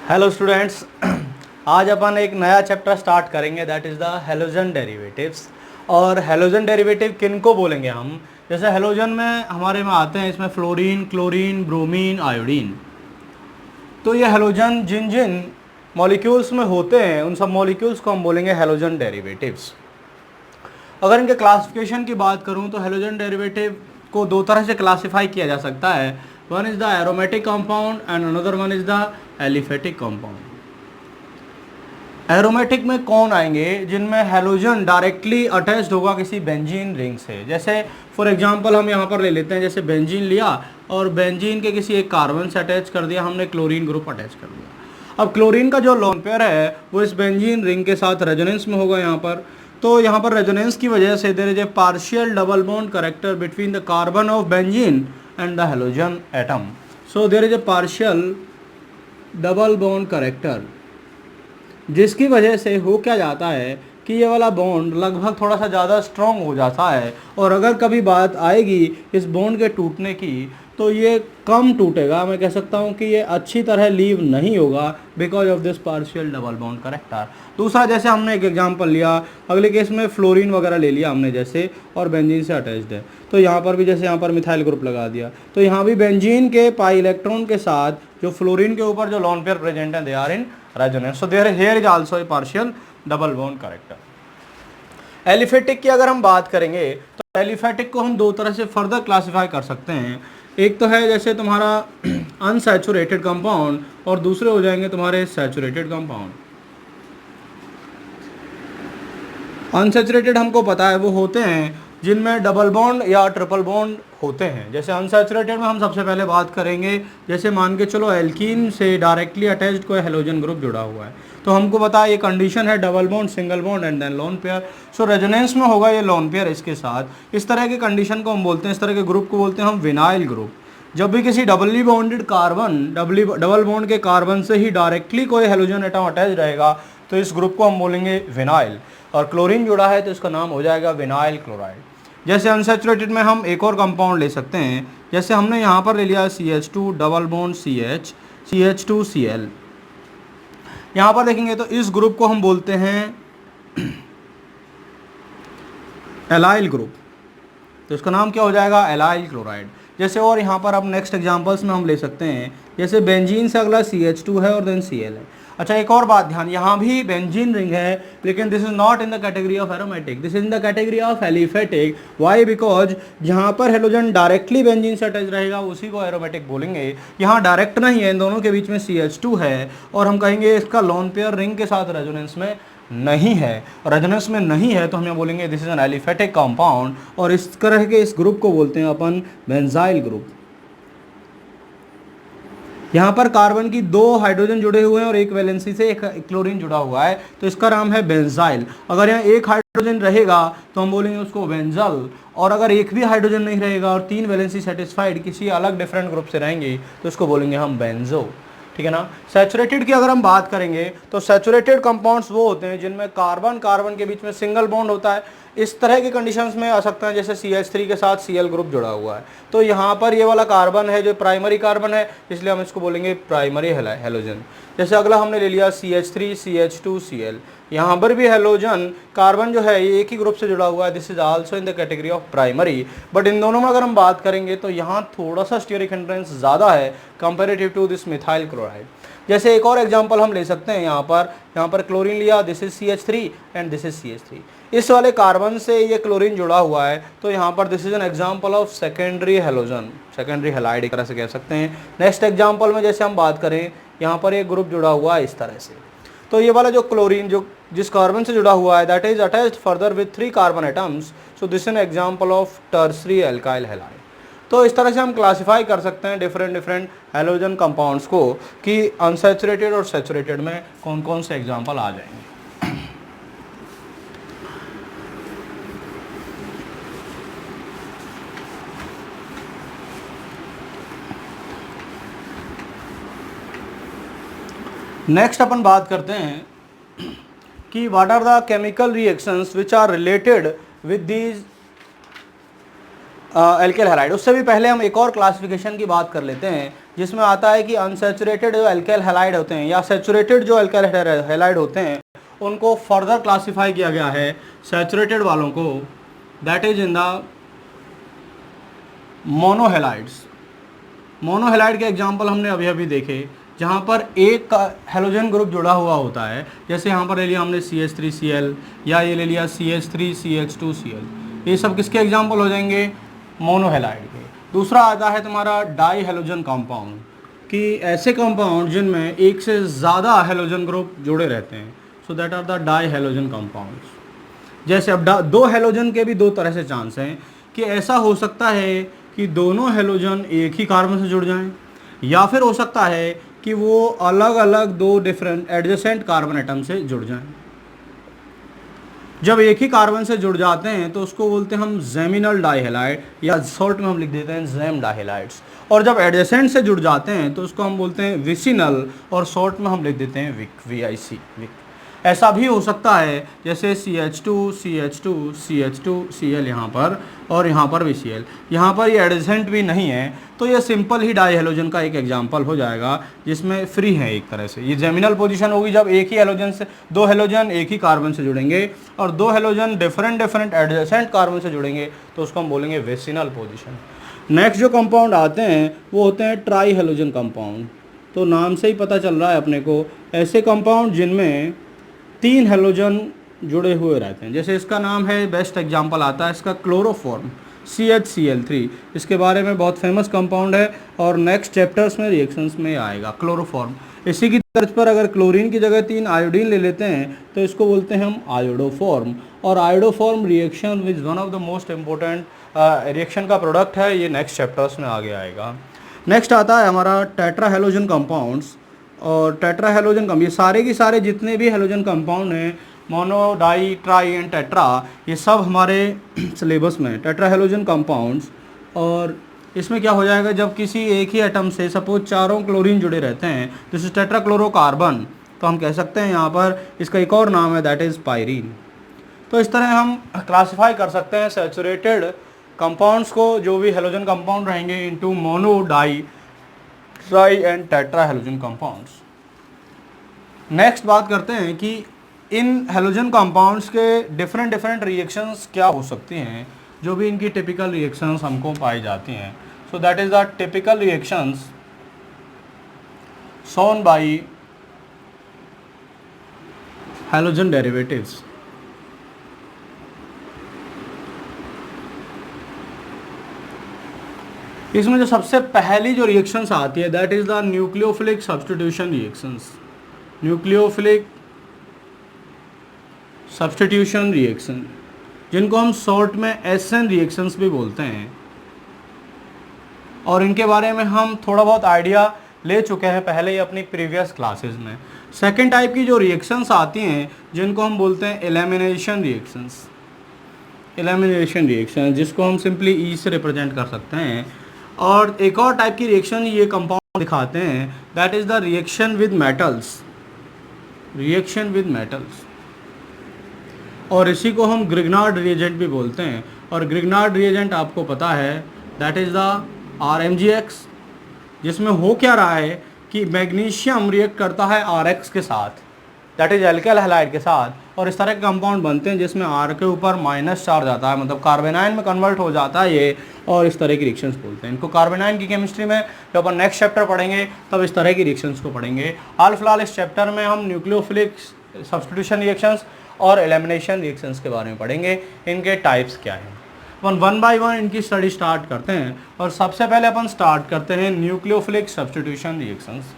Hello students, आज अपन एक नया चैप्टर स्टार्ट करेंगे that is the halogen derivatives. और हेलोजन डेरिवेटिव किन को बोलेंगे हम? जैसे हेलोजन में हमारे में आते हैं इसमें फ्लोरीन, क्लोरीन, ब्रोमीन, आयोडीन। तो ये हेलोजन जिन जिन मॉलिक्यूल्स में होते हैं उन सब मॉलिक्यूल्स को हम बोलेंगे हेलोजन डेरिवेटिव्स। अगर इनके क्लासिफिकेशन की बात करूं तो हेलोजन डेरिवेटिव को दो तरह से क्लासिफाई किया जा सकता है। One is the aromatic compound and another one is the aliphatic compound. Aromatic में कौन आएंगे? जिनमें हेलोजन डायरेक्टली अटैच्ड होगा किसी बेंजीन रिंग से। जैसे फॉर एग्जांपल हम यहाँ पर ले लेते हैं, जैसे बेंजीन लिया और बेंजीन के किसी एक कार्बन से अटैच कर दिया हमने, क्लोरीन ग्रुप अटैच कर दिया। अब क्लोरीन का जो लोन पेयर है वो इस बेंजीन रिंग के साथ रेजोनेंस में होगा यहाँ पर। तो यहाँ पर रेजोनेंस की वजह से there is a partial double bond character between the carbon of benzene and the halogen atom. So there is a partial double bond character, जिसकी वजह से हो क्या जाता है कि ये वाला बॉन्ड लगभग थोड़ा सा ज़्यादा स्ट्रॉन्ग हो जाता है। और अगर कभी बात आएगी इस बॉन्ड के टूटने की तो ये कम टूटेगा। मैं कह सकता हूँ कि ये अच्छी तरह लीव नहीं होगा because of this partial double bond character. दूसरा, जैसे हमने एक एग्जांपल लिया, अगले केस में फ्लोरीन वगैरह ले लिया हमने जैसे, और बेंजीन से अटैच्ड है, तो यहाँ पर भी जैसे यहाँ पर मिथाइल ग्रुप लगा दिया, तो यहाँ भी बेंजीन के पाई इलेक्ट्रॉन के साथ जो फ्लोरीन के ऊपर जो लॉन पेयर प्रेजेंट है they are in resonance. So there here is also a partial double bond character. Aliphatic की अगर हम बात करेंगे तो एलिफेटिक को हम दो तरह से फर्दर क्लासिफाई कर सकते हैं। एक तो है जैसे तुम्हारा अनसैचुरेटेड कंपाउंड और दूसरे हो जाएंगे तुम्हारे सैचुरेटेड कंपाउंड। अनसैचुरेटेड हमको पता है वो होते हैं जिनमें डबल बॉन्ड या ट्रिपल बॉन्ड होते हैं। जैसे अनसैचुरेटेड में हम सबसे पहले बात करेंगे, जैसे मान के चलो एल्कीन से डायरेक्टली अटैच्ड कोई हेलोजन ग्रुप जुड़ा हुआ है, तो हमको पता है ये कंडीशन है double bond, single bond and then lone pair. So resonance में होगा ये लोन पेयर इसके साथ। इस तरह की कंडीशन को हम बोलते हैं, इस तरह के ग्रुप को बोलते हैं हम विनाइल ग्रुप। जब भी किसी doubly bonded carbon double bond के कार्बन से ही डायरेक्टली कोई हेलोजन एटम अटैच रहेगा तो इस ग्रुप को हम बोलेंगे विनाइल। और क्लोरीन जुड़ा है तो इसका नाम हो जाएगा विनाइल क्लोराइड। जैसे अनसैचुरेटेड में हम एक और कंपाउंड ले सकते हैं, जैसे हमने यहाँ पर ले लिया CH2 double bond CH, CH2Cl। यहाँ पर देखेंगे तो इस ग्रुप को हम बोलते हैं एलाइल ग्रुप, तो इसका नाम क्या हो जाएगा? Allyl chloride. जैसे और यहाँ पर अब नेक्स्ट एग्जांपल्स में हम ले सकते हैं, जैसे बेंजीन से अगला CH2 है और देन Cl है। अच्छा, एक और बात ध्यान, यहाँ भी बेंजीन रिंग है लेकिन this is not in the category of aromatic, this is in the category of aliphatic. Why? Because जहाँ पर हेलोजन डायरेक्टली बेंजीन से अटैच रहेगा उसी को एरोमेटिक बोलेंगे। यहाँ डायरेक्ट नहीं है, इन दोनों के बीच में CH2 है और हम कहेंगे इसका लोन पेयर रिंग के साथ रेजोनेंस में नहीं है। रेजोनेंस में नहीं है तो हम यहाँ बोलेंगे this is an aliphatic compound, और इस तरह के इस ग्रुप को बोलते हैं अपन बेंजाइल ग्रुप। यहाँ पर कार्बन की दो हाइड्रोजन जुड़े हुए हैं और एक वैलेंसी से एक क्लोरीन जुड़ा हुआ है तो इसका नाम है बेंजाइल। अगर यहाँ एक हाइड्रोजन रहेगा तो हम बोलेंगे उसको बेंजल, और अगर एक भी हाइड्रोजन नहीं रहेगा और तीन वैलेंसी सेटिस्फाइड किसी अलग डिफरेंट ग्रुप से रहेंगे तो इसको बोलेंगे हम बेंजो। ठीक है ना। सैचुरेटेड की अगर हम बात करेंगे तो सैचुरेटेड कंपाउंड्स वो होते हैं जिनमें कार्बन कार्बन के बीच में सिंगल बॉन्ड होता है। इस तरह की कंडीशंस में आ सकता है जैसे CH3 के साथ Cl ग्रुप जुड़ा हुआ है, तो यहाँ पर ये वाला कार्बन है जो प्राइमरी कार्बन है, इसलिए हम इसको बोलेंगे प्राइमरी हेलोजन। जैसे अगला हमने ले लिया CH3 CH2 Cl, यहाँ पर भी हेलोजन कार्बन जो है ये एक ही ग्रुप से जुड़ा हुआ है, this is also in the category of primary. But in दोनों में अगर हम बात करेंगे तो यहाँ थोड़ा सा स्टीरिक हिंड्रेंस ज़्यादा है comparative to this methyl chloride. जैसे एक और एग्जांपल हम ले सकते हैं, यहाँ पर क्लोरीन लिया, this is CH3 and this is CH3। इस वाले कार्बन से ये क्लोरीन जुड़ा हुआ है तो यहाँ पर this is an example of secondary halogen, secondary halide एक तरह से कह सकते हैं। नेक्स्ट एग्जांपल में जैसे हम बात करें, यहाँ पर एक ग्रुप जुड़ा हुआ है इस तरह से, तो ये वाला जो क्लोरीन जो जिस कार्बन से जुड़ा हुआ है that is attached further with 3 carbon atoms, so this is an example of tertiary alkyl halide. तो इस तरह से हम क्लासिफाई कर सकते हैं डिफरेंट हेलोजन कंपाउंड्स को कि अनसैचुरेटेड और सैचुरेटेड में कौन कौन से एग्जांपल आ जाएंगे। नेक्स्ट अपन बात करते हैं कि what are the chemical reactions which are related with these alkyl halide. उससे भी पहले हम एक और क्लासिफिकेशन की बात कर लेते हैं जिसमें आता है कि अनसैचुरेटेड जो एल्केल हैलाइड होते हैं या सैचुरेटेड जो एल्केल हैलाइड होते हैं उनको फर्दर क्लासिफाई किया गया है सैचुरेटेड वालों को, दैट इज इन द मोनोहेलाइड्स। मोनोहेलाइड के एग्जाम्पल हमने अभी अभी देखे जहाँ पर एक हेलोजन ग्रुप जुड़ा हुआ होता है, जैसे यहाँ पर ले लिया हमने CH3Cl या ये ले लिया CH3CH2Cl, ये सब किसके एग्जाम्पल हो जाएंगे? मोनोहेलाइड के। दूसरा आता है तुम्हारा डाई हेलोजन कंपाउंड, कि ऐसे कंपाउंड जिनमें एक से ज़्यादा हेलोजन ग्रुप जुड़े रहते हैं, so that are the di halogen compounds. जैसे अब दो हेलोजन के भी दो तरह से चांस हैं कि ऐसा हो सकता है कि दोनों हेलोजन एक ही कार्बन से जुड़ जाएं, या फिर हो सकता है कि वो अलग अलग दो डिफरेंट एडजेसेंट कार्बन एटम से जुड़ जाएं। जब एक ही कार्बन से जुड़ जाते हैं तो उसको बोलते हैं हम जेमिनल डाइहेलाइड, या शॉर्ट में हम लिख देते हैं जेम डाइहेलाइड्स। और जब एडजेसेंट से जुड़ जाते हैं तो उसको हम बोलते हैं विसिनल, और शॉर्ट में हम लिख देते हैं विक, VIC, विक। ऐसा भी हो सकता है जैसे CH2 CH2 CH2 Cl यहाँ पर, और यहाँ पर भी Cl, यहाँ पर ये एडजेसेंट भी नहीं है, तो ये सिंपल ही डाई हेलोजन का एक एग्जांपल हो जाएगा जिसमें फ्री है एक तरह से। ये जेमिनल पोजीशन होगी जब एक ही हेलोजन से दो हेलोजन एक ही कार्बन से जुड़ेंगे और दो हेलोजन डिफरेंट एडजेसेंट कार्बन से जुड़ेंगे तो उसको हम बोलेंगे विसिनल पोजीशन। नेक्स्ट जो कंपाउंड आते हैं वो होते हैं ट्राई हेलोजन कंपाउंड। तो नाम से ही पता चल रहा है अपने को, ऐसे कंपाउंड जिनमें 3 हेलोजन जुड़े हुए रहते हैं। जैसे इसका नाम है, बेस्ट एग्जांपल आता है इसका क्लोरोफॉर्म, CHCl3। इसके बारे में बहुत फेमस कंपाउंड है और नेक्स्ट चैप्टर्स में रिएक्शंस में आएगा क्लोरोफॉर्म। इसी की तर्ज पर अगर क्लोरीन की जगह 3 आयोडीन ले लेते हैं तो इसको बोलते हैं हम आयोडोफॉर्म। और iodoform reaction which one of the most important reaction का प्रोडक्ट है, ये नेक्स्ट चैप्टर्स में आगे आएगा। नेक्स्ट आता है हमारा टेट्रा हेलोजन कंपाउंड्स। और टेट्रा हेलोजन ये सारे के सारे जितने भी हेलोजन कंपाउंड हैं, mono, di, tri and tetra, ये सब हमारे सिलेबस में टेट्रा हेलोजन कंपाउंड्स। और इसमें क्या हो जाएगा, जब किसी एक ही एटम से सपोज चारों क्लोरीन जुड़े रहते हैं, दिस इज टेट्राक्लोरोकार्बन, तो हम कह सकते हैं यहाँ पर इसका एक और नाम है दैट इज़ पायरीन। तो इस तरह हम क्लासिफाई कर सकते हैं सैचुरेटेड कंपाउंड्स को, जो भी हेलोजन कंपाउंड रहेंगे, into mono, di, tri and tetra halogen compounds. Next बात करते हैं कि इन हेलोजन कंपाउंड्स के डिफरेंट रिएक्शंस क्या हो सकती हैं, जो भी इनकी टिपिकल रिएक्शंस हमको पाई जाती हैं। So that is the typical reactions shown by halogen derivatives. इसमें जो सबसे पहली जो रिएक्शंस आती है that is the nucleophilic substitution reactions. Nucleophilic substitution reaction, जिनको हम शॉर्ट में SN रिएक्शंस भी बोलते हैं, और इनके बारे में हम थोड़ा बहुत आइडिया ले चुके हैं पहले ही अपनी प्रीवियस क्लासेस में। सेकेंड टाइप की जो रिएक्शंस आती हैं जिनको हम बोलते हैं एलिमिनेशन रिएक्शंस। एलिमिनेशन रिएक्शन जिसको हम सिंपली E से रिप्रेजेंट कर सकते हैं। और एक और टाइप की रिएक्शन ये कंपाउंड दिखाते हैं that is the reaction with metals, reaction with metals, और इसी को हम ग्रिग्नार्ड रिएजेंट भी बोलते हैं। और ग्रिग्नार्ड रिएजेंट आपको पता है दैट इज़ द RMgX, जिसमें हो क्या रहा है कि मैग्नीशियम रिएक्ट करता है RX के साथ, दैट इज एल्केल हैलाइड के साथ, और इस तरह के कंपाउंड बनते हैं जिसमें R के ऊपर माइनस चार्ज आता है, मतलब कार्बेनाइन में कन्वर्ट हो जाता है ये, और इस तरह की रिएक्शंस बोलते हैं इनको। कार्बेनाइन की केमिस्ट्री में जब अपन नेक्स्ट चैप्टर पढ़ेंगे तब इस तरह की रिएक्शंस को पढ़ेंगे। हाल फिलहाल इस चैप्टर में हम न्यूक्लियोफिलिक सब्स्टिट्यूशन रिएक्शंस और एलिमिनेशन रिएक्शंस के बारे में पढ़ेंगे, इनके टाइप्स क्या हैं। अपन वन बाय वन इनकी स्टडी स्टार्ट करते हैं। और सबसे पहले अपन स्टार्ट करते हैं न्यूक्लियोफिलिक सब्स्टिट्यूशन रिएक्शंस।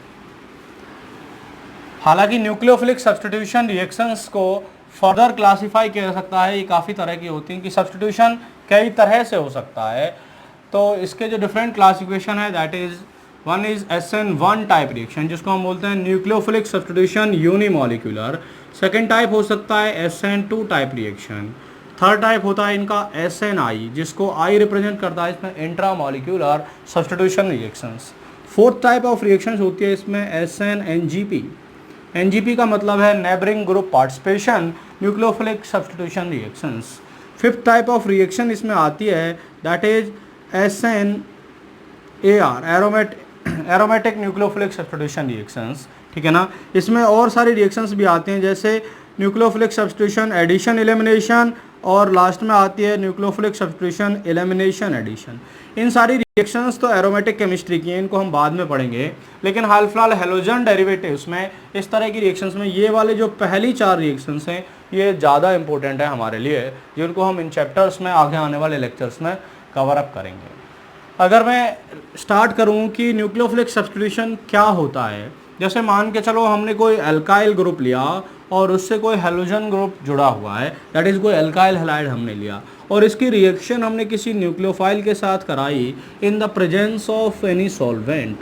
हालांकि न्यूक्लियोफिलिक सब्स्टिट्यूशन रिएक्शंस को फर्दर क्लासीफाई किया जा सकता है, ये काफ़ी तरह की होती हैं कि सब्स्टिट्यूशन कई तरह से हो सकता है। तो इसके जो डिफरेंट क्लासिफिकेशन है that is one is SN1 type reaction, जिसको हम बोलते हैं nucleophilic substitution unimolecular. Second type हो सकता है SN2 type reaction. Third type होता है इनका SNI, जिसको I रिप्रेजेंट करता है इसमें intramolecular substitution reactions. Fourth type of reactions होती है इसमें SNNGP। NGP का मतलब है neighbouring group participation nucleophilic substitution reactions. Fifth type of reaction इसमें आती है that is SNAR, aromatic nucleophilic substitution reactions, ठीक है ना। इसमें और सारी रिएक्शंस भी आते हैं, जैसे न्यूक्लियोफिलिक सब्स्टिट्यूशन एडिशन एलिमिनेशन, और लास्ट में आती है न्यूक्लियोफिलिक सब्स्टिट्यूशन एलिमिनेशन एडिशन। इन सारी रिएक्शंस तो एरोमेटिक केमिस्ट्री की हैं, इनको हम बाद में पढ़ेंगे, लेकिन हाल फिलहाल हेलोजन डेरिवेटिव्स में इस तरह की रिएक्शंस में ये वाले जो पहली 4 रिएक्शंस हैं ये ज़्यादा इंपॉर्टेंट है हमारे लिए, जिनको हम इन चैप्टर्स में आगे आने वाले लेक्चर्स में कवर अप करेंगे। अगर मैं स्टार्ट करूं कि न्यूक्लियोफिलिक सब्स्टिट्यूशन क्या होता है, जैसे मान के चलो हमने कोई अल्काइल ग्रुप लिया और उससे कोई हेलोजन ग्रुप जुड़ा हुआ है, दैट इज़ कोई अल्काइल हैलाइड हमने लिया और इसकी रिएक्शन हमने किसी न्यूक्लियोफाइल के साथ कराई in the presence of any solvent,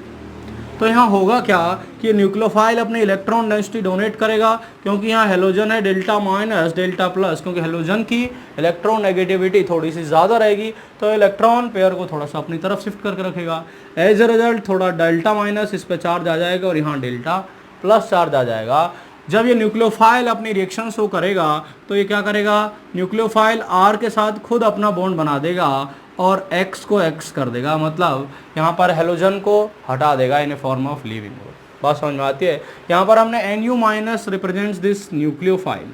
तो यहाँ होगा क्या कि न्यूक्लियोफाइल अपनी इलेक्ट्रॉन डेंसिटी डोनेट करेगा, क्योंकि यहाँ हेलोजन है डेल्टा माइनस डेल्टा प्लस, क्योंकि हेलोजन की इलेक्ट्रॉन नेगेटिविटी थोड़ी सी ज़्यादा रहेगी तो इलेक्ट्रॉन पेयर को थोड़ा सा अपनी तरफ शिफ्ट करके रखेगा। एज ए रिजल्ट थोड़ा डेल्टा माइनस इस पर चार्ज आ जाएगा और यहाँ डेल्टा प्लस चार्ज आ जाएगा। जब ये न्यूक्लियोफाइल अपनी रिएक्शन शो करेगा तो ये क्या करेगा, न्यूक्लियोफाइल आर के साथ खुद अपना बॉन्ड बना देगा और X को X कर देगा, मतलब यहाँ पर हेलोजन को हटा देगा इन ए फॉर्म ऑफ लीविंग ग्रुप। बात समझ में आती है। यहाँ पर हमने Nu minus represents this nucleophile.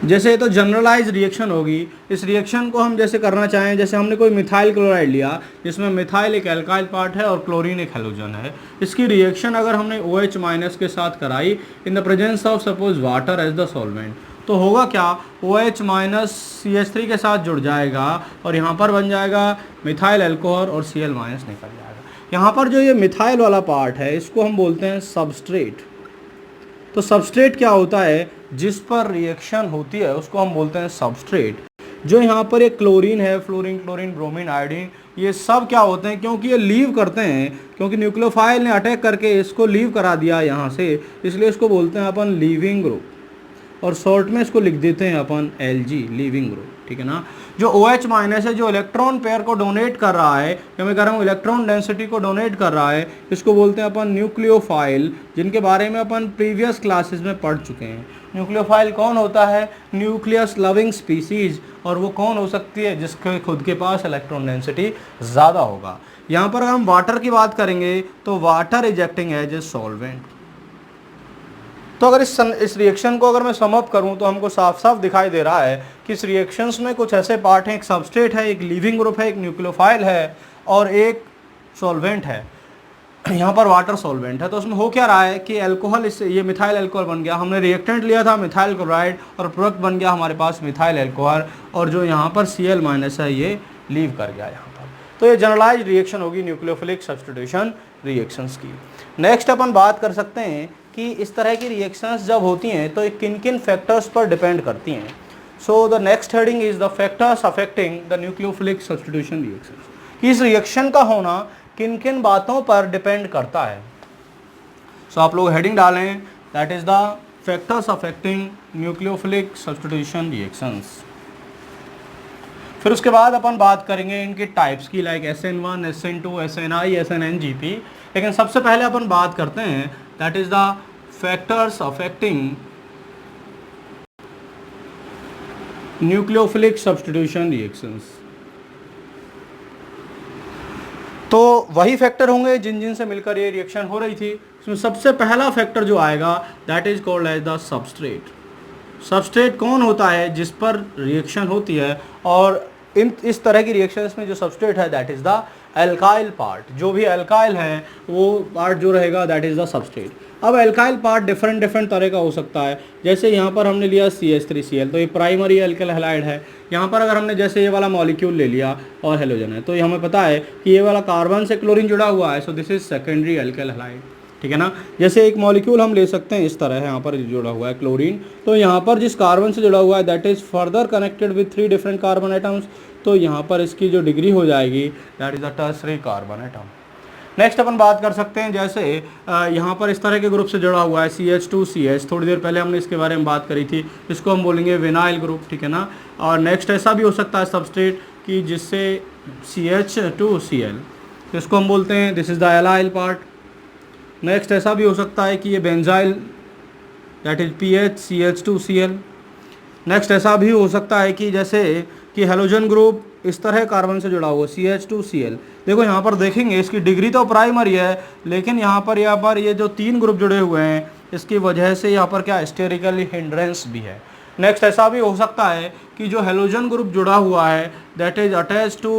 जैसे तो जनरलाइज रिएक्शन होगी, इस रिएक्शन को हम जैसे करना चाहें, जैसे हमने कोई मिथाइल क्लोराइड लिया जिसमें मिथाइल एक एल्काइल पार्ट है और क्लोरीन एक हेलोजन है, इसकी रिएक्शन अगर हमने OH माइनस के साथ कराई in the presence of suppose water as the solvent, तो होगा क्या, OH माइनस CH3 के साथ जुड़ जाएगा और यहाँ पर बन जाएगा मिथाइल अल्कोहल और Cl माइनस निकल जाएगा। यहाँ पर जो ये मिथाइल वाला पार्ट है इसको हम बोलते हैं सबस्ट्रेट। तो सबस्ट्रेट क्या होता है, जिस पर रिएक्शन होती है उसको हम बोलते हैं सबस्ट्रेट। जो यहाँ पर एक क्लोरीन है, फ्लोरीन, क्लोरीन, ब्रोमीन, आयोडीन, ये सब क्या होते हैं, क्योंकि ये लीव करते हैं, क्योंकि न्यूक्लियोफाइल ने अटैक करके इसको लीव करा दिया यहाँ से, इसलिए इसको बोलते हैं अपन लीविंग ग्रुप, और शॉर्ट में इसको लिख देते हैं अपन LG, लीविंग ग्रुप, ठीक है ना। जो OH माइनस है जो इलेक्ट्रॉन पेयर को डोनेट कर रहा है, जो मैं कह रहा हूँ इलेक्ट्रॉन डेंसिटी को डोनेट कर रहा है, इसको बोलते हैं अपन न्यूक्लियोफाइल, जिनके बारे में अपन प्रीवियस क्लासेस में पढ़ चुके हैं। न्यूक्लियोफाइल कौन होता है, न्यूक्लियस लविंग स्पीसीज, और वो कौन हो सकती है, जिसके खुद के पास इलेक्ट्रॉन डेंसिटी ज़्यादा होगा। यहाँ पर अगर हम वाटर की बात करेंगे तो water ejecting as a solvent. तो अगर इस रिएक्शन को अगर मैं सम अप करूं तो हमको साफ साफ दिखाई दे रहा है कि इस रिएक्शंस में कुछ ऐसे पार्ट हैं, एक सबस्ट्रेट है, एक लीविंग ग्रुप है, एक न्यूक्लियोफाइल है और एक सॉल्वेंट है। यहाँ पर वाटर सॉल्वेंट है। तो उसमें हो क्या रहा है कि अल्कोहल, इससे ये मिथाइल अल्कोहल बन गया, हमने रिएक्टेंट लिया था मिथाइल क्लोराइड और प्रोडक्ट बन गया हमारे पास मिथाइल अल्कोहल, और जो यहाँ पर Cl माइनस है ये लीव कर गया यहाँ पर। तो ये जनरलाइज रिएक्शन होगी न्यूक्लियोफिलिक सब्स्टिट्यूशन रिएक्शंस की। नेक्स्ट अपन बात कर सकते हैं कि इस तरह की रिएक्शंस जब होती हैं तो किन किन फैक्टर्स पर डिपेंड करती हैं। So the next heading is the factors affecting the nucleophilic substitution reactions, कि इस रिएक्शन का होना किन किन बातों पर डिपेंड करता है। सो आप लोग हेडिंग डालें, that is the factors affecting nucleophilic substitution reactions. फिर उसके बाद अपन बात करेंगे इनके टाइप्स की, like SN1, SN2, SNI, SNNGP। लेकिन सबसे पहले अपन बात करते हैं that is the factors affecting nucleophilic substitution reactions. तो वही फैक्टर होंगे जिन जिन से मिलकर ये रिएक्शन हो रही थी। इसमें सबसे पहला फैक्टर जो आएगा that is called as the substrate. Substrate कौन होता है जिस पर रिएक्शन होती है, और इस तरह की रिएक्शंस में जो सबस्ट्रेट है that is the alkyl part. जो भी एल्काइल है वो पार्ट जो रहेगा दैट इज द सबस्ट्रेट। अब एल्काइल पार्ट डिफरेंट तरह का हो सकता है। जैसे यहाँ पर हमने लिया CH3Cl, तो ये प्राइमरी एल्काइल हैलाइड है। यहाँ पर अगर हमने जैसे ये वाला मॉलिक्यूल ले लिया और हेलोजन है, तो ये हमें पता है कि ये वाला कार्बन से क्लोरीन जुड़ा हुआ है, so this is secondary alkyl halide, ठीक है ना। जैसे एक मॉलिक्यूल हम ले सकते हैं इस तरह है, यहाँ पर जुड़ा हुआ है क्लोरीन, तो यहाँ पर जिस कार्बन से जुड़ा हुआ है that is further connected with 3 different carbon atoms, तो यहाँ पर इसकी जो डिग्री हो जाएगी that is the tertiary carbon atom. Next अपन बात कर सकते हैं, जैसे यहाँ पर इस तरह के ग्रुप से जुड़ा हुआ है CH2CH, थोड़ी देर पहले हमने इसके बारे में बात करी थी, इसको हम बोलेंगे विनाइल ग्रुप, ठीक है ना। और नेक्स्ट ऐसा भी हो सकता है सबस्ट्रेट कि जिससे CH2Cl, इसको हम बोलते हैं this is the allyl part. Next ऐसा भी हो सकता है कि ये benzyl that is PHCH2Cl। Next ऐसा भी हो सकता है कि जैसे कि हेलोजन ग्रुप इस तरह कार्बन से जुड़ा हुआ CH2Cl। देखो यहाँ पर देखेंगे इसकी डिग्री तो प्राइमरी है, लेकिन यहाँ पर ये जो 3 ग्रुप जुड़े हुए हैं इसकी वजह से यहाँ पर क्या स्टेरिकली हिंड्रेंस भी है। नेक्स्ट ऐसा भी हो सकता है कि जो हेलोजन ग्रुप जुड़ा हुआ है that is attach to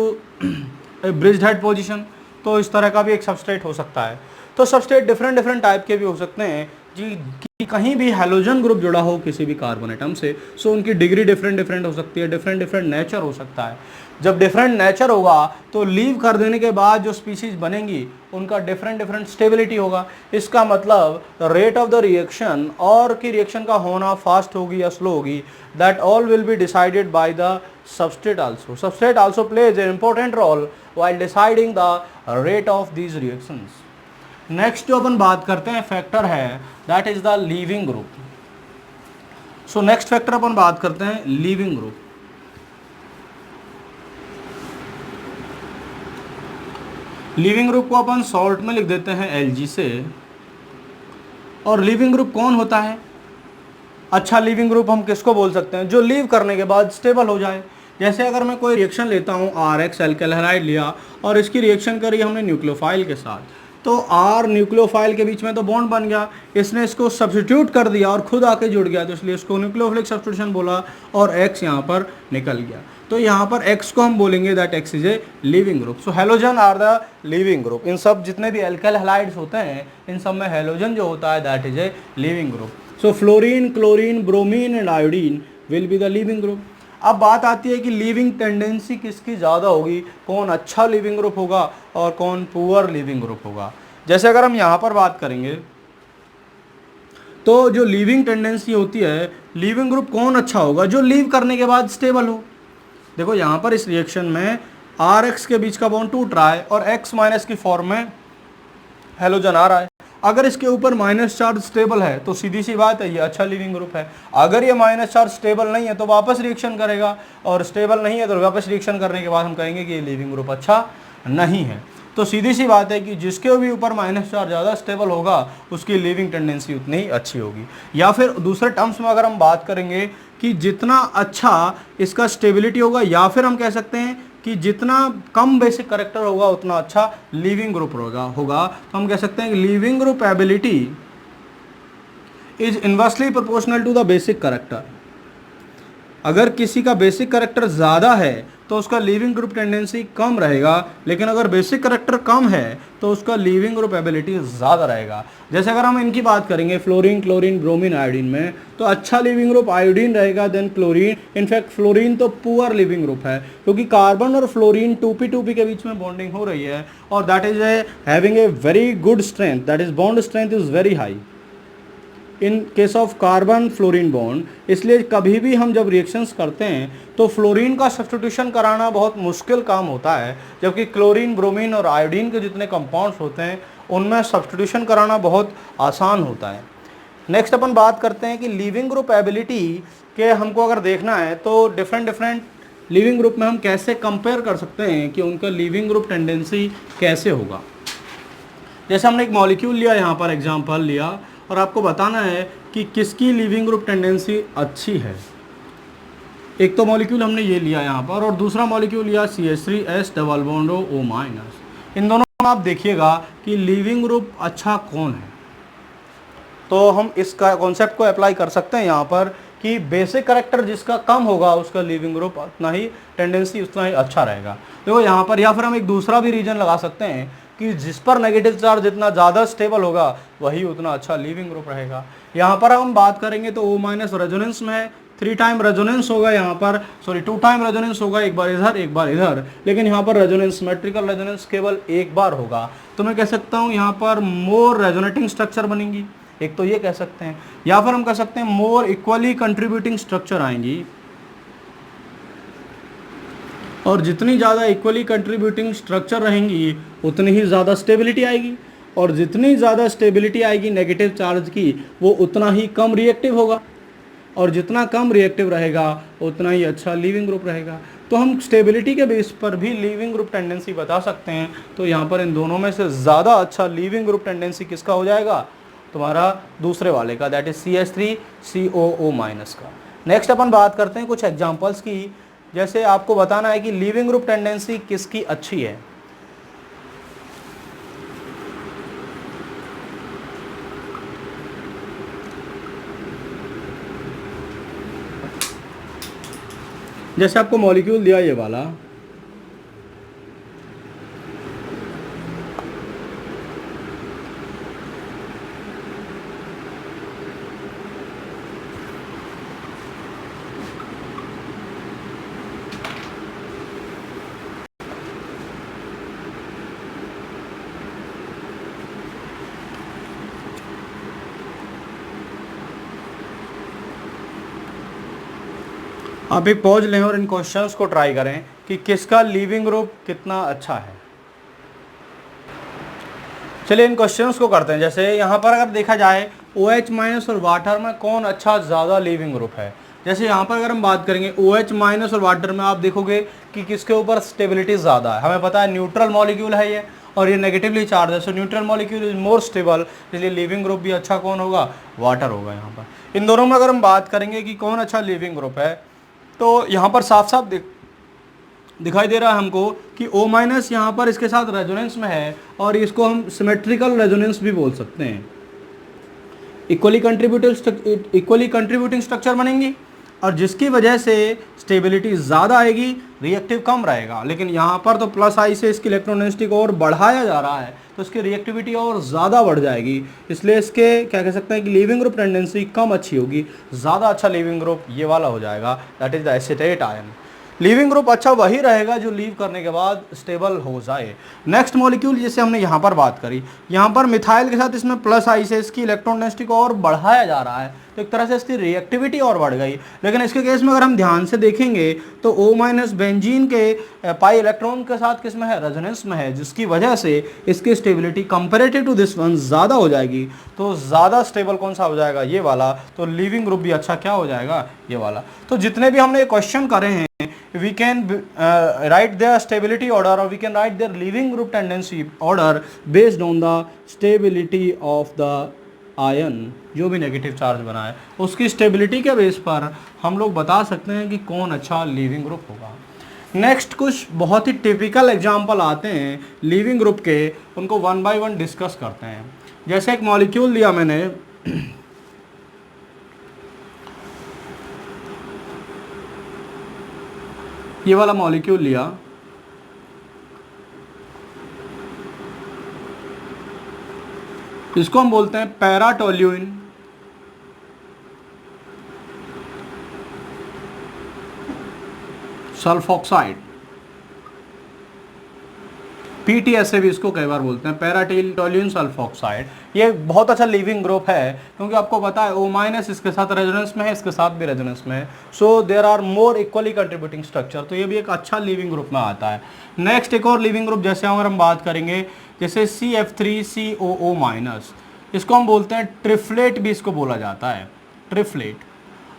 bridged head position, तो इस तरह का भी एक सबस्ट्रेट हो सकता है। तो सबस्ट्रेट डिफरेंट डिफरेंट टाइप के भी हो सकते हैं जी, कि कहीं भी हेलोजन ग्रुप जुड़ा हो किसी भी कार्बन एटम से, सो उनकी डिग्री डिफरेंट डिफरेंट हो सकती है, डिफरेंट डिफरेंट नेचर हो सकता है। जब डिफरेंट नेचर होगा तो लीव कर देने के बाद जो स्पीशीज बनेंगी उनका डिफरेंट डिफरेंट स्टेबिलिटी होगा। इसका मतलब रेट ऑफ द रिएक्शन और की रिएक्शन का होना फास्ट होगी या स्लो होगी, that all will be decided by the substrate also. Substrate also plays an important role while deciding the rate of these reactions. Next जो अपन बात करते हैं फैक्टर है that is the leaving group. So next factor अपन बात करते हैं लीविंग ग्रुप। लीविंग ग्रुप को अपन शॉर्ट में लिख देते हैं Lg से। और लीविंग ग्रुप कौन होता है? अच्छा लीविंग ग्रुप हम किसको बोल सकते हैं? जो लीव करने के बाद स्टेबल हो जाए। जैसे अगर मैं कोई रिएक्शन लेता हूँ, RH एल्काइल हैलाइड लिया और इसकी रिएक्शन करी हमने न्यूक्लियोफाइल के साथ, तो R न्यूक्लियोफाइल के बीच में तो बॉन्ड बन गया, इसने इसको सब्स्टिट्यूट कर दिया और खुद आके जुड़ गया, तो इसलिए इसको न्यूक्लियोफिलिक सब्स्टिट्यूशन बोला और X यहाँ पर निकल गया। तो यहाँ पर X को हम बोलेंगे that X is a living group. So halogen are the living group. इन सब जितने भी एल्काइल हैलाइड्स होते हैं इन सब में हेलोजन जो होता है that is a living group. So fluorine, chlorine, bromine and iodine will be the living group. अब बात आती है कि लिविंग टेंडेंसी किसकी ज़्यादा होगी, कौन अच्छा लिविंग ग्रुप होगा और कौन पुअर लिविंग ग्रुप होगा। जैसे अगर हम यहाँ पर बात करेंगे तो जो लिविंग टेंडेंसी होती है, लिविंग ग्रुप कौन अच्छा होगा? जो लीव करने के बाद स्टेबल हो। देखो यहाँ पर इस रिएक्शन में RX के बीच का बॉन्ड टूट रहा है और X माइनस की फॉर्म में हेलोजन आ रहा है। अगर इसके ऊपर माइनस चार्ज स्टेबल है तो सीधी सी बात है ये अच्छा लिविंग ग्रुप है। अगर ये माइनस चार्ज स्टेबल नहीं है तो वापस रिएक्शन करेगा, और स्टेबल नहीं है तो वापस रिएक्शन करने के बाद हम कहेंगे कि ये लिविंग ग्रुप अच्छा नहीं है। तो सीधी सी बात है कि जिसके भी ऊपर माइनस चार्ज ज़्यादा स्टेबल होगा उसकी लिविंग टेंडेंसी उतनी ही अच्छी होगी। या फिर दूसरे टर्म्स में अगर हम बात करेंगे कि जितना अच्छा इसका स्टेबिलिटी होगा, या फिर हम कह सकते हैं कि जितना कम बेसिक करेक्टर होगा उतना अच्छा लिविंग ग्रुप होगा। तो हम कह सकते हैं कि leaving group ability is inversely proportional to the basic character. अगर किसी का बेसिक करेक्टर ज़्यादा है तो उसका लिविंग ग्रुप टेंडेंसी कम रहेगा, लेकिन अगर बेसिक करेक्टर कम है तो उसका लिविंग ग्रुप एबिलिटी ज़्यादा रहेगा। जैसे अगर हम इनकी बात करेंगे फ्लोरीन, क्लोरीन, ब्रोमीन, आयोडीन में, तो अच्छा लिविंग ग्रुप आयोडीन रहेगा देन क्लोरीन। इनफैक्ट फ्लोरीन तो पुअर लिविंग ग्रुप है क्योंकि कार्बन और फ्लोरीन 2p2p के बीच में बॉन्डिंग हो रही है और that is having a very good strength, that is bond strength is very high in case of carbon fluorine bond. इसलिए कभी भी हम जब रिएक्शंस करते हैं तो फ्लोरीन का सब्स्टिट्यूशन कराना बहुत मुश्किल काम होता है, जबकि क्लोरीन, ब्रोमीन और आयोडीन के जितने कंपाउंड्स होते हैं उनमें सब्स्टिट्यूशन कराना बहुत आसान होता है। नेक्स्ट अपन बात करते हैं कि लिविंग ग्रुप एबिलिटी के हमको अगर देखना है तो डिफरेंट डिफरेंट लिविंग ग्रुप में हम कैसे कंपेयर कर सकते हैं कि उनका लिविंग ग्रुप टेंडेंसी कैसे होगा। जैसे हमने एक मॉलिक्यूल लिया, यहाँ पर एग्जाम्पल लिया और आपको बताना है कि किसकी लिविंग ग्रुप टेंडेंसी अच्छी है। एक तो मॉलिक्यूल हमने ये लिया यहाँ पर और दूसरा मॉलिक्यूल लिया CH3S डबल बॉन्ड O-। इन दोनों में आप देखिएगा कि लिविंग ग्रुप अच्छा कौन है। तो हम इसका कॉन्सेप्ट को अप्लाई कर सकते हैं यहाँ पर कि बेसिक करेक्टर जिसका कम होगा उसका लिविंग ग्रुप उतना ही टेंडेंसी उतना ही अच्छा रहेगा। देखो यहाँ पर, या फिर हम एक दूसरा भी रीजन लगा सकते हैं कि जिस पर नेगेटिव चार्ज जितना ज़्यादा स्टेबल होगा वही उतना अच्छा लिविंग ग्रुप रहेगा। यहाँ पर हम बात करेंगे तो O- रेजोनेंस में 3 टाइम रेजोनेंस होगा, यहाँ पर 2 टाइम रेजोनेंस होगा, एक बार इधर एक बार इधर, लेकिन यहाँ पर रेजोनेंस सिमेट्रिकल रेजोनेंस केवल एक बार होगा। तो मैं कह सकता हूँ यहाँ पर मोर रेजोनेटिंग स्ट्रक्चर बनेंगी, एक तो ये कह सकते हैं। या फिर हम कह सकते हैं मोर इक्वली कंट्रीब्यूटिंग स्ट्रक्चर आएंगी, और जितनी ज़्यादा इक्वली कंट्रीब्यूटिंग स्ट्रक्चर रहेंगी उतनी ही ज़्यादा स्टेबिलिटी आएगी, और जितनी ज़्यादा स्टेबिलिटी आएगी नेगेटिव चार्ज की वो उतना ही कम रिएक्टिव होगा, और जितना कम रिएक्टिव रहेगा उतना ही अच्छा लिविंग ग्रुप रहेगा। तो हम स्टेबिलिटी के बेस पर भी लिविंग ग्रुप टेंडेंसी बता सकते हैं। तो यहाँ पर इन दोनों में से ज़्यादा अच्छा लिविंग ग्रुप टेंडेंसी किसका हो जाएगा? तुम्हारा दूसरे वाले का, दैट इज CH3COO- का। नेक्स्ट अपन बात करते हैं कुछ एग्जाम्पल्स की जैसे आपको बताना है कि लीविंग ग्रुप टेंडेंसी किसकी अच्छी है। जैसे आपको मॉलिक्यूल दिया ये वाला, आप एक पॉज लें और इन क्वेश्चंस को ट्राई करें कि किसका लीविंग ग्रुप कितना अच्छा है। चलिए इन क्वेश्चंस को करते हैं। जैसे यहाँ पर अगर देखा जाए OH माइनस और वाटर में कौन अच्छा ज़्यादा लीविंग ग्रुप है। जैसे यहाँ पर अगर हम बात करेंगे OH माइनस और वाटर में, आप देखोगे कि किसके ऊपर स्टेबिलिटी ज़्यादा है। हमें पता है न्यूट्रल मॉलिक्यूल है ये, और ये नेगेटिवली चार्ज है, so neutral molecule is more stable, इसलिए लीविंग ग्रुप भी अच्छा कौन होगा, वाटर होगा। यहाँ पर इन दोनों में अगर हम बात करेंगे कि कौन अच्छा लीविंग ग्रुप है, तो यहाँ पर साफ साफ दिखाई दे रहा है हमको कि O माइनस यहाँ पर इसके साथ रेजोनेंस में है, और इसको हम सिमेट्रिकल रेजोनेंस भी बोल सकते हैं। इक्वली कंट्रीब्यूटिंग स्ट्रक्चर बनेंगी, और जिसकी वजह से स्टेबिलिटी ज़्यादा आएगी, रिएक्टिव कम रहेगा। लेकिन यहाँ पर तो प्लस आई से इसकी इलेक्ट्रोनेगेटिविटी को और बढ़ाया जा रहा है, तो इसकी रिएक्टिविटी और ज़्यादा बढ़ जाएगी। इसलिए इसके क्या कह सकते हैं कि लीविंग ग्रुप टेंडेंसी कम अच्छी होगी। ज़्यादा अच्छा लीविंग ग्रुप ये वाला हो जाएगा, that is the acetate ion. Leaving group अच्छा वही रहेगा जो लीव करने के बाद स्टेबल हो जाए। नेक्स्ट मॉलिक्यूल जिसे हमने यहाँ पर बात करी, यहाँ पर मिथाइल के साथ इसमें प्लस आई से इसकी इलेक्ट्रोनेगेटिविटी को और बढ़ाया जा रहा है, तो एक तरह से इसकी रिएक्टिविटी और बढ़ गई। लेकिन इसके केस में अगर हम ध्यान से देखेंगे तो O माइनस बेंजीन के पाई इलेक्ट्रॉन के साथ किस में है, रेजोनेंस में है, जिसकी वजह से इसकी stability comparative to this one ज़्यादा हो जाएगी। तो ज़्यादा स्टेबल कौन सा हो जाएगा, ये वाला। तो लीविंग ग्रुप भी अच्छा क्या हो जाएगा, ये वाला। तो जितने भी हमने क्वेश्चन करे हैं, we can write their stability order, or we can write their leaving group tendency order based on the stability of the ion। जो भी नेगेटिव चार्ज बना है उसकी स्टेबिलिटी के बेस पर हम लोग बता सकते हैं कि कौन अच्छा लीविंग ग्रुप होगा। नेक्स्ट कुछ बहुत ही टिपिकल एग्जांपल आते हैं लीविंग ग्रुप के, उनको वन बाय वन डिस्कस करते हैं। जैसे एक मॉलिक्यूल लिया मैंने, ये वाला मॉलिक्यूल लिया, इसको हम बोलते हैं पैराटोल्यूइन सल्फॉक्साइड, PTS से भी इसको कई बार बोलते हैं, पैराटोल्यूइन सल्फॉक्साइड। ये बहुत अच्छा लीविंग ग्रुप है, क्योंकि आपको पता है O माइनस इसके साथ रेजोनेंस में है, इसके साथ भी रेजोनेंस में है, so there are more equally contributing structure, तो ये भी एक अच्छा लीविंग ग्रुप में आता है। नेक्स्ट एक और लीविंग ग्रुप जैसे अगर हम बात करेंगे, जैसे CF3COO माइनस, इसको हम बोलते हैं ट्रिफ्लेट, भी इसको बोला जाता है ट्रिफ्लेट,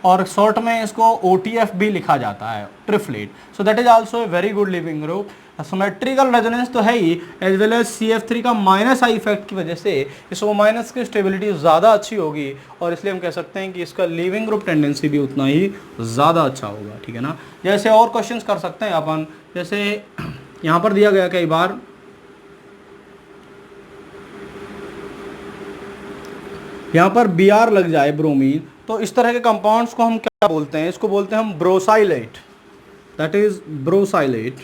और शॉर्ट में इसको OTF भी लिखा जाता है, triflate. So that is also a very good leaving group. Symmetrical resonance तो है ही, एज वेल एज CF3 का माइनस आई इफेक्ट की वजह से इस O माइनस की स्टेबिलिटी ज़्यादा अच्छी होगी, और इसलिए हम कह सकते हैं कि इसका लीविंग ग्रुप टेंडेंसी भी उतना ही ज़्यादा अच्छा होगा। ठीक है ना। जैसे और क्वेश्चंस कर सकते हैं अपन, जैसे यहाँ पर दिया गया कई बार, यहाँ पर Br लग जाए ब्रोमीन, तो इस तरह के कंपाउंड्स को हम क्या बोलते हैं, इसको बोलते हैं हम ब्रोसाइलेट, दैट इज ब्रोसाइलेट।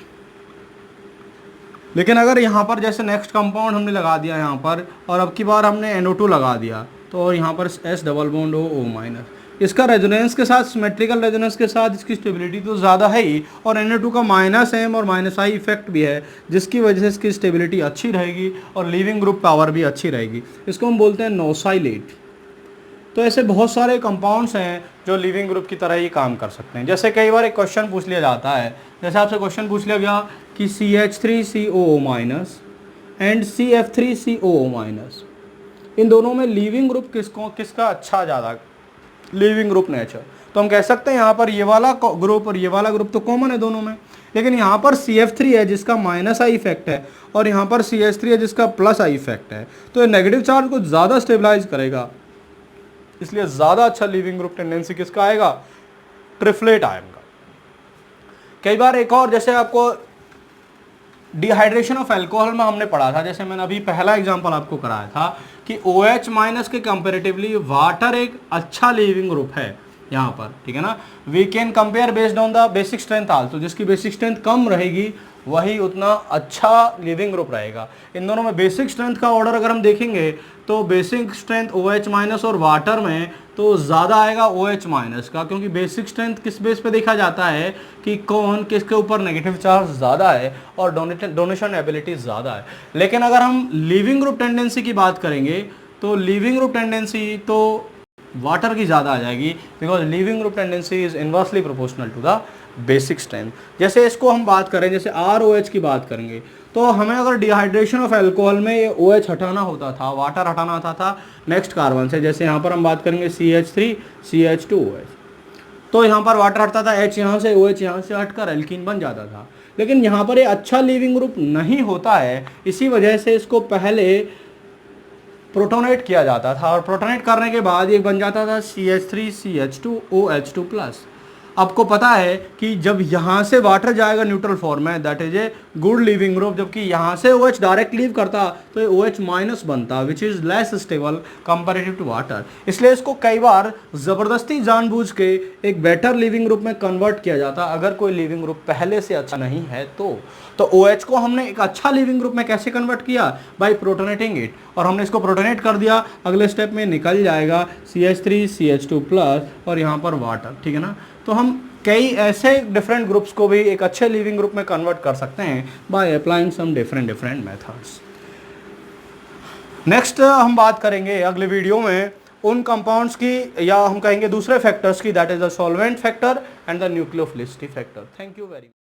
लेकिन अगर यहाँ पर जैसे नेक्स्ट कंपाउंड हमने लगा दिया यहाँ पर, और अब की बार हमने NO2 लगा दिया, तो यहाँ पर S double bond O minus, इसका रेजोनेंस के साथ, सिमेट्रिकल रेजोनेंस के साथ इसकी स्टेबिलिटी तो ज़्यादा है ही, और NO2 का माइनस M और माइनस आई इफेक्ट भी है, जिसकी वजह से इसकी स्टेबिलिटी अच्छी रहेगी और लीविंग ग्रुप पावर भी अच्छी रहेगी। इसको हम बोलते हैं नोसाइलेट। तो ऐसे बहुत सारे कंपाउंड्स हैं जो लिविंग ग्रुप की तरह ही काम कर सकते हैं। जैसे कई बार एक क्वेश्चन पूछ लिया जाता है, जैसे आपसे क्वेश्चन पूछ लिया गया कि CH3COO minus and CF3COO minus, इन दोनों में लिविंग ग्रुप किसका अच्छा ज़्यादा लिविंग ग्रुप नेचर, तो हम कह सकते हैं यहाँ पर ये वाला ग्रुप और ये वाला ग्रुप तो कॉमन है दोनों में, लेकिन यहाँ पर CF3 है जिसका माइनस आई इफेक्ट है, और यहाँ पर CH3 है जिसका प्लस आई इफेक्ट है, तो ये नेगेटिव चार्ज को ज़्यादा स्टेबलाइज करेगा, इसलिए ज़्यादा अच्छा लीविंग ग्रुप टेंडेंसी किसका आएगा, ट्रिफ्लेट आयन का। कई बार एक और, जैसे आपको डिहाइड्रेशन ऑफ अल्कोहल में हमने पढ़ा था, जैसे मैंने अभी पहला एग्जांपल आपको कराया था कि OH माइनस के कंपेरेटिवली वाटर एक अच्छा लीविंग ग्रुप है यहाँ पर, ठीक है ना। We can compare based on the basic strength also, जिसकी बेसिक स्ट्रेंथ कम रहेगी वही उतना अच्छा लिविंग ग्रुप रहेगा। इन दोनों में बेसिक स्ट्रेंथ का ऑर्डर अगर हम देखेंगे तो बेसिक स्ट्रेंथ OH माइनस और वाटर में तो ज़्यादा आएगा OH माइनस का, क्योंकि बेसिक स्ट्रेंथ किस बेस पे देखा जाता है कि कौन किसके ऊपर नेगेटिव चार्ज ज़्यादा है और डोनेशन एबिलिटी ज़्यादा है। लेकिन अगर हम लिविंग ग्रुप टेंडेंसी की बात करेंगे तो लिविंग ग्रुप टेंडेंसी तो वाटर की ज़्यादा आ जाएगी, because leaving group tendency is inversely proportional to the basic strength. जैसे इसको हम बात करें, जैसे ROH की बात करेंगे तो हमें अगर डिहाइड्रेशन ऑफ अल्कोहल में ये OH हटाना होता था, वाटर हटाना होता था नेक्स्ट कार्बन से, जैसे यहाँ पर हम बात करेंगे CH3 CH2OH, तो यहाँ पर वाटर हटता था, H यहाँ से OH यहाँ से हटकर एल्कीन बन जाता था। लेकिन यहाँ पर ये अच्छा लिविंग ग्रुप नहीं होता है, इसी वजह से इसको पहले प्रोटोनेट किया जाता था और प्रोटोनेट करने के बाद ये बन जाता था CH3 CH2OH2+। आपको पता है कि जब यहाँ से वाटर जाएगा न्यूट्रल फॉर्म में, that is a good leaving group, जबकि यहाँ से OH डायरेक्ट लीव करता तो ये OH माइनस बनता, which is less stable comparative to water. इसलिए इसको कई बार ज़बरदस्ती जानबूझ के एक बेटर लिविंग ग्रुप में कन्वर्ट किया जाता अगर कोई लिविंग ग्रुप पहले से अच्छा नहीं है तो OH को हमने एक अच्छा लिविंग ग्रुप में कैसे कन्वर्ट किया? बाय प्रोटोनेटिंग इट, और हमने इसको प्रोटोनेट कर दिया, अगले स्टेप में निकल जाएगा CH3 CH2+ और यहाँ पर वाटर, ठीक है ना। तो हम कई ऐसे डिफरेंट ग्रुप्स को भी एक अच्छे लिविंग ग्रुप में कन्वर्ट कर सकते हैं by applying some different methods. Next हम बात करेंगे अगले वीडियो में उन कंपाउंड्स की, या हम कहेंगे दूसरे फैक्टर्स की, that is the solvent factor and the nucleophilicity factor. Thank you very much.